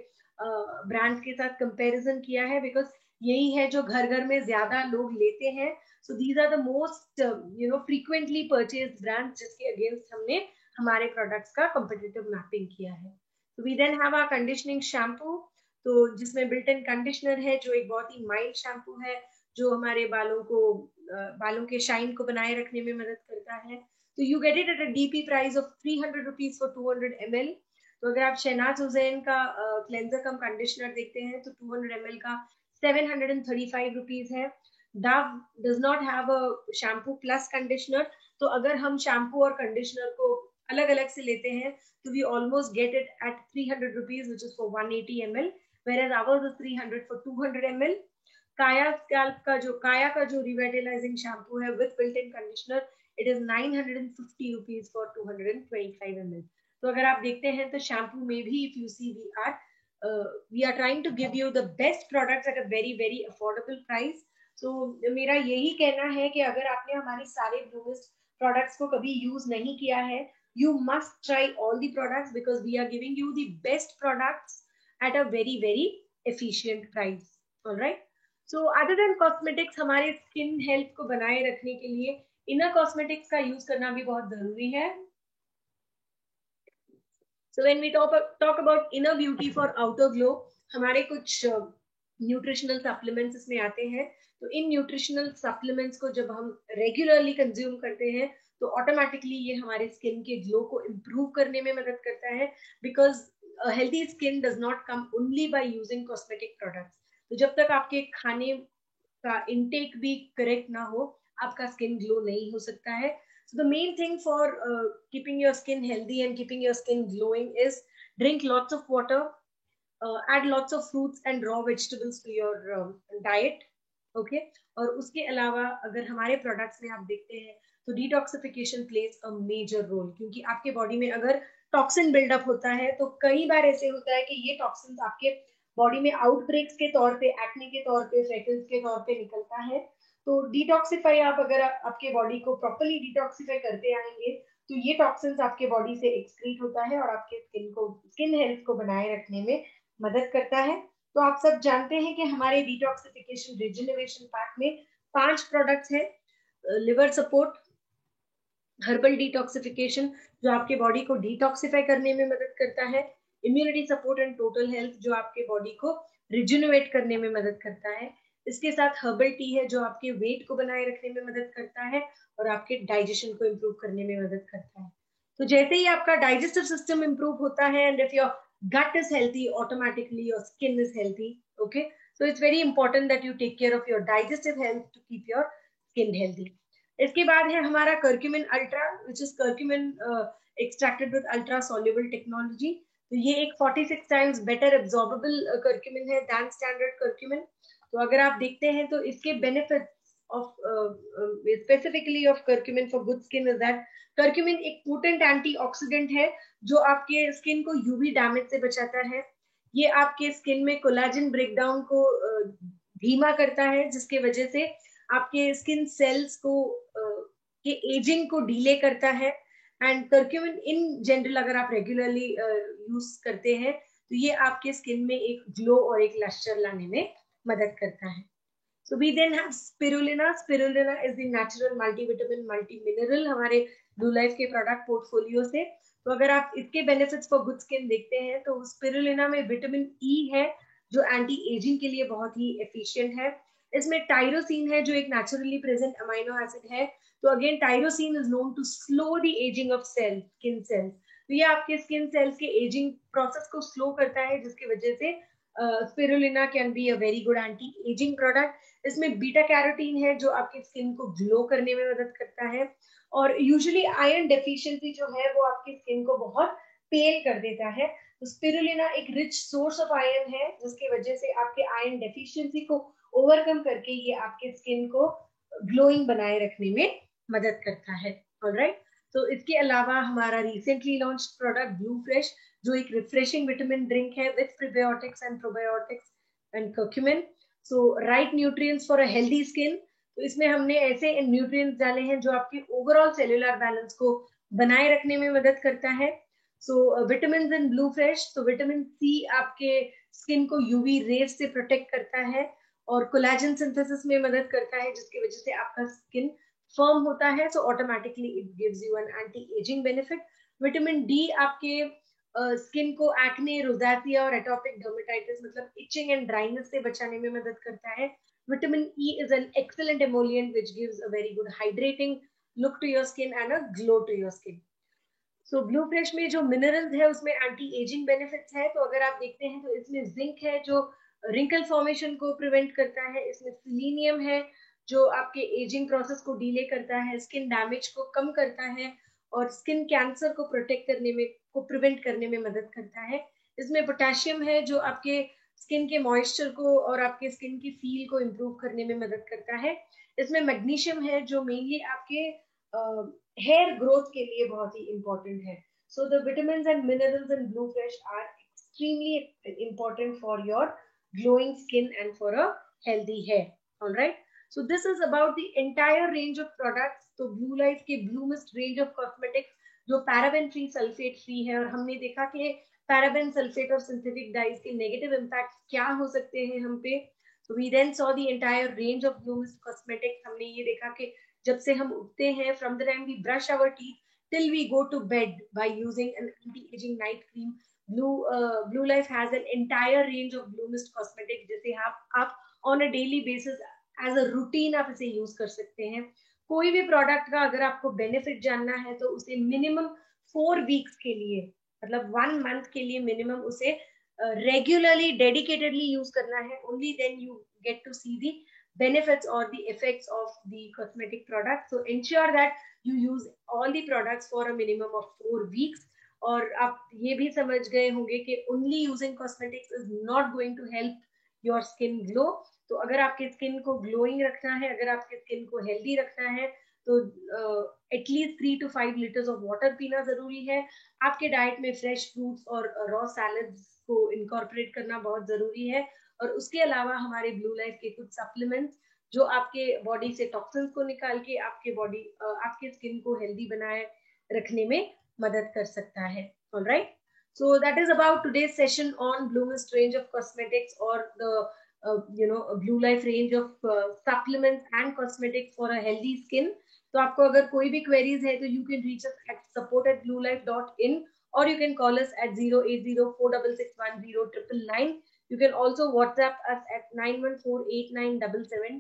ब्रांड्स के साथ कंपैरिजन किया है, बिकॉज यही है जो घर घर में ज्यादा लोग लेते हैं. So these are the most frequently purchase brands जिसके अगेंस्ट हमने हमारे प्रोडक्ट्स का कॉम्पिटिटिव मैपिंग किया है. तो we then have our conditioning shampoo, तो जिसमें बिल्ट इन कंडीशनर है जो एक बहुत ही माइल्ड शैम्पू है जो हमारे बालों के शाइन को बनाए रखने में मदद करता है. तो you get it at a DP price of 300 rupees for 200 ml. तो अगर आप शहनाज हुसैन का क्लेंजर कम कंडीशनर देखते हैं तो 200 ml का 735 रुपीज है. Dove does not have a shampoo plus conditioner, तो अगर हम शैम्पू और कंडीशनर को अलग अलग से लेते हैं तो we almost get it at 300 rupees which is for 180 ml, whereas ours is 300 for 200 ml. काया का जो रिवाइटलाइजिंग शैम्पू है with built in conditioner, it is 950 rupees for 225 ml. तो अगर आप देखते हैं तो शैम्पू में भी if you see we are trying to give you the best products at a very very affordable price. तो मेरा यही कहना है कि अगर आपने हमारे सारे ब्लूमिस्ट प्रोडक्ट्स को कभी यूज नहीं किया है, you must try all the products because we are giving you the best products at a very very efficient price. All right. So other than cosmetics, हमारे स्किन हेल्थ को बनाए रखने के लिए इनर कॉस्मेटिक्स का यूज करना भी बहुत जरूरी है. So when we talk about inner beauty for outer glow, हमारे कुछ न्यूट्रिशनल सप्लीमेंट्स इसमें आते हैं. तो इन न्यूट्रिशनल सप्लीमेंट्स को जब हम रेगुलरली कंज्यूम करते हैं तो ऑटोमेटिकली ये हमारे स्किन के ग्लो को इम्प्रूव करने में मदद करता है, because healthy skin does not come only by using cosmetic products. तो जब तक आपके खाने का इंटेक भी करेक्ट ना हो, आपका स्किन ग्लो नहीं हो सकता है. So the main thing for keeping your skin healthy and keeping your skin glowing is drink lots of water, add lots of fruits and raw vegetables to your diet. Okay. और उसके अलावा अगर हमारे products में आप देखते हैं तो detoxification plays a major role, क्योंकि आपके बॉडी में अगर टॉक्सिन बिल्डअप होता है तो कई बार ऐसे होता है कि ये टॉक्सिन आपके बॉडी में आउटब्रेक्स के तौर पे, एक्ने के तौर पे, फ्रेकल्स के तौर पे निकलता है. तो डिटॉक्सिफाई आप अगर आपके बॉडी को प्रॉपर्ली डिटॉक्सिफाई करते आएंगे तो ये टॉक्सिन्स आपके बॉडी से एक्सक्रीट होता है और आपके स्किन हेल्थ को बनाए रखने में मदद करता है. तो आप सब जानते हैं कि हमारे डिटॉक्सिफिकेशन रिजेनरेशन पैक में 5 प्रोडक्ट्स हैं. लिवर सपोर्ट, हर्बल डिटॉक्सिफिकेशन जो आपके बॉडी को डिटॉक्सिफाई करने में मदद करता है. Immunity support and total health जो आपके बॉडी को रिजेनरेट करने में मदद करता है. इसके साथ हर्बल टी है जो आपके वेट को बनाए रखने में मदद करता है और आपके डाइजेशन को इम्प्रूव करने में मदद करता है. तो जैसे ही आपका डाइजेस्टिव सिस्टम इम्प्रूव होता है and if your gut is healthy, automatically your skin is healthy. Okay, so it's very important that you take care of your digestive health to keep your skin healthy. इसके बाद है हमारा curcumin ultra, which is curcumin extracted with ultra soluble technology. तो ये एक 46 times better absorbable curcumin है than standard curcumin. तो अगर आप देखते हैं तो इसके benefits of specifically of curcumin for good skin is that curcumin एक पोटेंट एंटीऑक्सीडेंट है जो आपके स्किन को यूवी डैमेज से बचाता है. ये आपके स्किन में कोलाजन ब्रेकडाउन को धीमा करता है जिसके वजह से आपके स्किन सेल्स को के एजिंग को डिले करता है. एंड कर्क्यूमिन इन जनरल अगर आप रेगुलरली यूज करते हैं तो ये आपके स्किन में एक ग्लो और एक लस्टर लाने में मदद करता है. So we then have spirulina. Spirulina is the natural multivitamin, multimineral हमारे ब्लू लाइफ के प्रोडक्ट पोर्टफोलियो से. तो अगर आप इसके बेनिफिट्स फॉर गुड स्किन देखते हैं तो स्पिरुलिना में विटामिन ई है जो एंटी एजिंग के लिए बहुत ही एफिशिएंट है. इसमें टायरोसिन है जो एक नेचुरली प्रेजेंट अमाइनो एसिड है। तो again tyrosine is known to slow the ageing of cells, skin cells. तो ये आपके स्किन सेल्स के एजिंग प्रोसेस को स्लो करता है, जिसकी वजह से spirulina can be a very good anti ageing product. इसमें बीटा कैरोटीन है जो आपकी स्किन को ग्लो करने में मदद करता है। और यूजुअली आयरन डेफिशिएंसी जो है वो आपकी स्किन को बहुत पेल कर देता है। तो स्पिरुलिना एक रिच सोर्स ऑफ आयरन है, जिसकी वजह से आपके आयरन डेफिशिएंसी को ओवरकम करके ये आपके स्किन को ग्लोइंग बनाए रखने में मदद करता है। ऑलराइट, तो इसके अलावा हमारा recently launch product blue fresh, जो एक रिफ्रेशिंग विटामिन ड्रिंक है with prebiotics and probiotics and curcumin, so right nutrients for a healthy skin. तो इसमें हमने ऐसे न्यूट्रिएंट्स डाले हैं जो आपके ओवरऑल सेलुलर बैलेंस को बनाए रखने में मदद करता है। सो विटामिन इन ब्लू फ्रेश, तो विटामिन सी आपके स्किन को यूवी रेज से प्रोटेक्ट करता है और कोलेजन सिंथेसिस में मदद करता है, जिसकी वजह से आपका स्किन फर्म होता है। So automatically it gives you an anti aging benefit. Vitamin D आपके स्किन को एक्ने, रोज़ैसिया और एटोपिक डर्मेटाइटिस मतलब इचिंग एंड ड्राइनेस से बचाने में मदद करता है। Vitamin E is an excellent emollient which gives a very good hydrating look to your skin and a glow to your skin. So Blue Fresh में जो मिनरल्स है उसमें एंटी एजिंग बेनिफिट्स है। तो अगर आप देखते हैं तो इसमें जिंक है जो रिंकल फॉर्मेशन को प्रिवेंट करता है। इसमें सिलीनियम है जो आपके एजिंग प्रोसेस को डिले करता है, स्किन डैमेज को कम करता है और स्किन कैंसर को प्रोटेक्ट करने में, को प्रिवेंट करने में मदद करता है। इसमें पोटेशियम है जो आपके स्किन के मॉइस्चर को और आपके स्किन की फील को इम्प्रूव करने में मदद करता है। इसमें मैग्नीशियम है जो मेनली आपके हेयर ग्रोथ के लिए बहुत ही इंपॉर्टेंट है। So the vitamins and minerals in Blue Fresh are extremely important for your glowing skin and for a healthy hair. All right, so this is about the entire range of products. तो blue life के blue mist range of cosmetics जो paraben free, sulphate free है, और हमने देखा कि paraben, sulphate और synthetic dies के नेगेटिव इम्पैक्ट क्या हो सकते हैं हम पे। So we then saw the entire range of blue mist cosmetics. हमने ये देखा कि जब से हम उठते हैं, from the time we brush our teeth till we go to bed by using an anti-aging night cream, Blue Life has an entire range of blue mist cosmetics जिसे आप on a daily basis as a routine आप इसे use कर सकते हैं। कोई भी product का अगर आपको बेनिफिट जानना है तो उसे मिनिमम 4 वीक्स के लिए, मतलब 1 मंथ के लिए मिनिमम उसे regularly, dedicatedly use करना है. Only then you get to see the benefits or the effects of the cosmetic product. So ensure that you use all the products for a minimum of 4 weeks. और आप ये भी समझ गए होंगे कि only using cosmetics is not going to help your skin glow. तो अगर आपके स्किन को ग्लोइंग रखना है, अगर आपके स्किन को हेल्दी रखना है, तो at least 3 to 5 litres of water पीना जरूरी है। आपके डाइट में फ्रेश फ्रूट्स और रॉ सैलड्स को इनकॉर्पोरेट करना बहुत जरूरी है। और उसके अलावा हमारे ब्लू लाइफ के कुछ सप्लीमेंट्स जो आपके बॉडी से टॉक्सिन्स को निकाल के आपके स्किन को हेल्दी बनाए रखने में मदद कर सकता है। Alright, so that is about today's session on Blue Mist range of cosmetics or the Blue Life range of supplements and cosmetics for a healthy skin. तो आपको अगर कोई भी queries है तो you can reach us at support@bluelife.in or you can call us at 08046610999. You can also WhatsApp us at 9148977299.